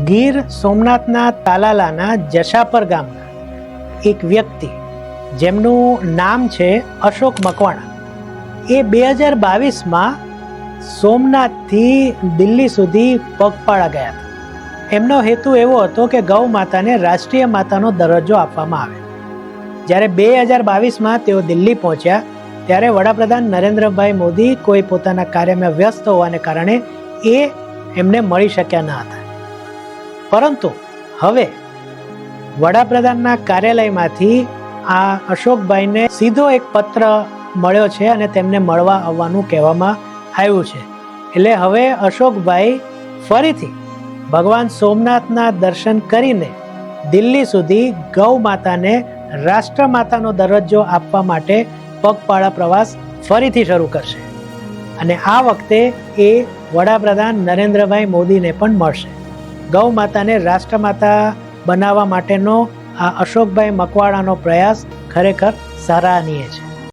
ગીર સોમનાથના તાલાલાના જશાપર ગામના એક વ્યક્તિ જેમનું નામ છે અશોક મકવાણા, એ 2022માં સોમનાથથી દિલ્હી સુધી પગપાળા ગયા હતા. એમનો હેતુ એવો હતો કે ગૌ માતાને રાષ્ટ્રીય માતાનો દરજ્જો આપવામાં આવે. જ્યારે 2022માં તેઓ દિલ્હી પહોંચ્યા ત્યારે વડાપ્રધાન નરેન્દ્રભાઈ મોદી કોઈ પોતાના કાર્યમાં વ્યસ્ત હોવાને કારણે એમને મળી શક્યા ન હતા. પરંતુ હવે વડાપ્રધાનના કાર્યાલયમાંથી આ અશોકભાઈને સીધો એક પત્ર મળ્યો છે અને તેમને મળવા આવવાનું કહેવામાં આવ્યું છે. એટલે હવે અશોકભાઈ ફરીથી ભગવાન સોમનાથના દર્શન કરીને દિલ્હી સુધી ગૌ માતાને રાષ્ટ્રમાતાનો દરજ્જો આપવા માટે પગપાળા પ્રવાસ ફરીથી શરૂ કરશે અને આ વખતે એ વડાપ્રધાન નરેન્દ્રભાઈ મોદીને પણ મળશે. ગૌ માતાને રાષ્ટ્રમાતા બનાવવા માટેનો આ અશોકભાઈ મકવાણાનો પ્રયાસ ખરેખર સરાહનીય છે.